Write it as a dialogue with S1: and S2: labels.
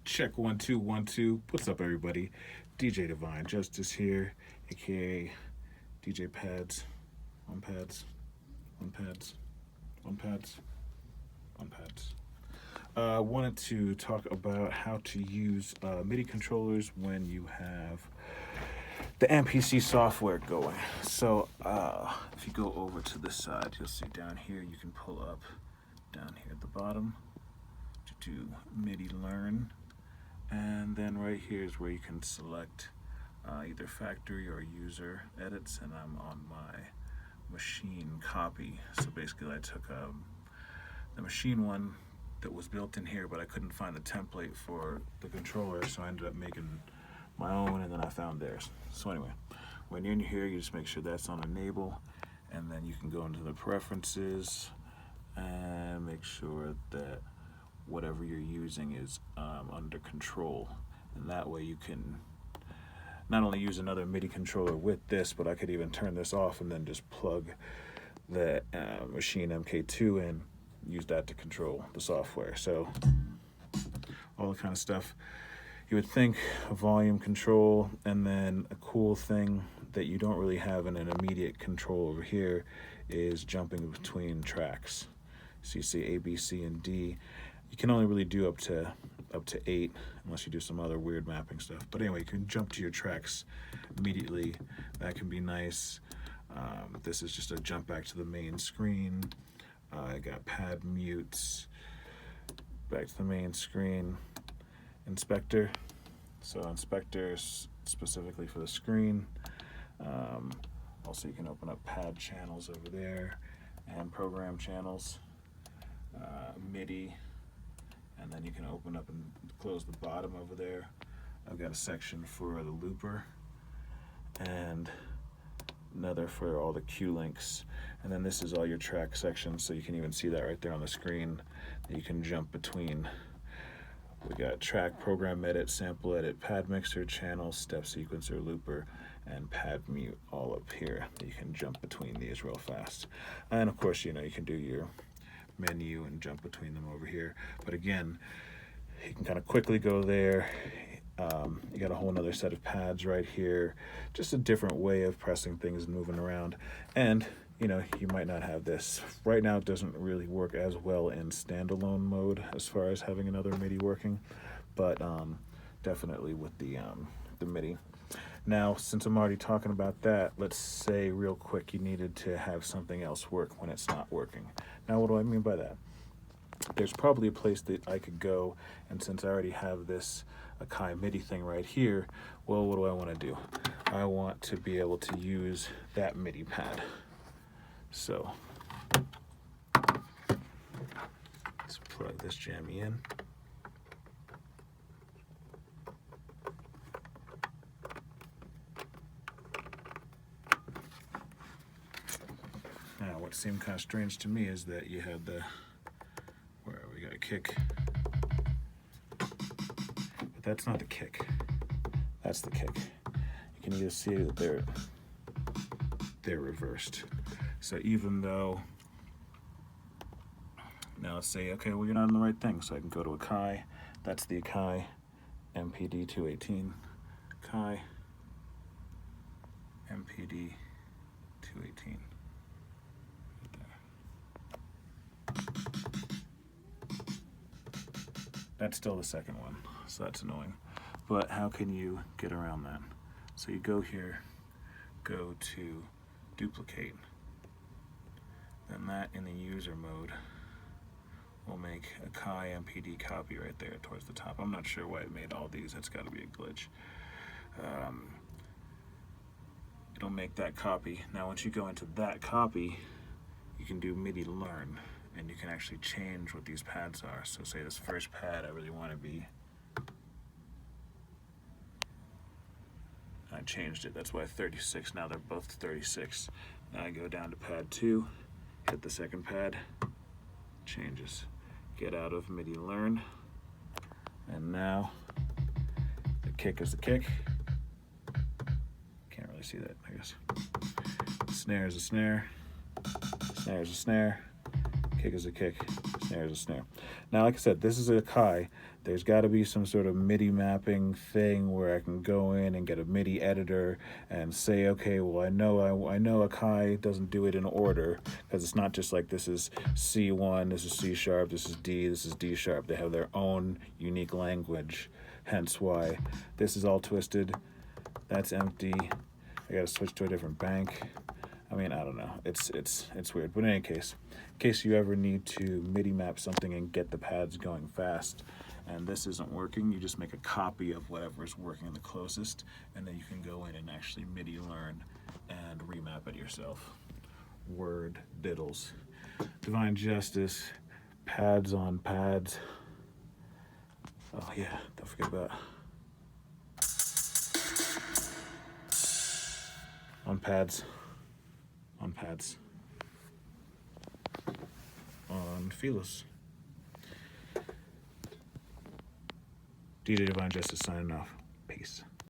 S1: Check 1 2 1 2. What's up, everybody? DJ Divine Justice here, aka DJ Pads, on pads, on pads, on pads, on pads. Wanted to talk about how to use MIDI controllers when you have the MPC software going. So if you go over to this side, you'll see down here you can pull up down here at the bottom to do MIDI Learn. And then right here is where you can select either factory or user edits, and I'm on my Maschine copy. So basically I took the Maschine one that was built in here, but I couldn't find the template for the controller, so I ended up making my own, and then I found theirs. So anyway, when you're in here, you just make sure that's on enable, and then you can go into the preferences and make sure that whatever you're using is under control, and that way you can not only use another MIDI controller with this, but I could even turn this off and then just plug the Maschine Mk2 in, use that to control the software. So all the kind of stuff you would think, a volume control, and then a cool thing that you don't really have in an immediate control over here is jumping between tracks. So you see A, B, C, and D. You can only really do up to 8 unless you do some other weird mapping stuff. But anyway, you can jump to your tracks immediately. That can be nice. This is just a jump back to the main screen. I got pad mutes, back to the main screen. Inspector. So inspector specifically for the screen. Also you can open up pad channels over there and program channels. MIDI. And then you can open up and close the bottom over there. I've got a section for the looper and another for all the cue links. And then this is all your track sections, so you can even see that right there on the screen that you can jump between. We got track, program edit, sample edit, pad mixer, channel, step sequencer, looper, and pad mute all up here. You can jump between these real fast. And of course, you can do your menu and jump between them over here, but again, you can kind of quickly go there. You got a whole nother set of pads right here, just a different way of pressing things and moving around. And you might not have this right now. It doesn't really work as well in standalone mode as far as having another MIDI working, but definitely with the MIDI. Now, since I'm already talking about that, let's say real quick you needed to have something else work when it's not working. Now, what do I mean by that? There's probably a place that I could go, and since I already have this Akai MIDI thing right here, well, what do I want to do? I want to be able to use that MIDI pad. So, let's plug this jammy in. Now, what seemed kind of strange to me is that you had where we got a kick, but that's not the kick. That's the kick. You can either see that they're reversed. So even though, now let's say, okay, well, you're not on the right thing, so I can go to Akai. That's the Akai MPD 218. Akai MPD 218. That's still the second one, so that's annoying. But how can you get around that? So you go here, go to duplicate. Then that in the user mode will make a Akai MPD copy right there towards the top. I'm not sure why it made all these. That's got to be a glitch. It'll make that copy. Now once you go into that copy, you can do MIDI Learn, and you can actually change what these pads are. So say this first pad I really want to be, I changed it, that's why 36, now they're both 36. Now I go down to pad 2, hit the second pad, changes. Get out of MIDI Learn, and now the kick is the kick. Can't really see that, I guess. Snare is a snare, snare is a snare, Kick is a kick, snare is a snare. Now, like I said, this is a Akai. There's got to be some sort of MIDI mapping thing where I can go in and get a MIDI editor and say, okay, well, I know Akai doesn't do it in order, because it's not just like this is C1, this is C sharp, this is D sharp. They have their own unique language, hence why this is all twisted. That's empty. I gotta switch to a different bank. I mean, I don't know. It's weird. But in any case, in case you ever need to MIDI map something and get the pads going fast, and this isn't working, you just make a copy of whatever is working the closest, and then you can go in and actually MIDI learn and remap it yourself. Word diddles. Divine Justice, pads on pads. Oh yeah, don't forget about on pads. On pads. On feelers. DJ Divine Justice signing off. Peace.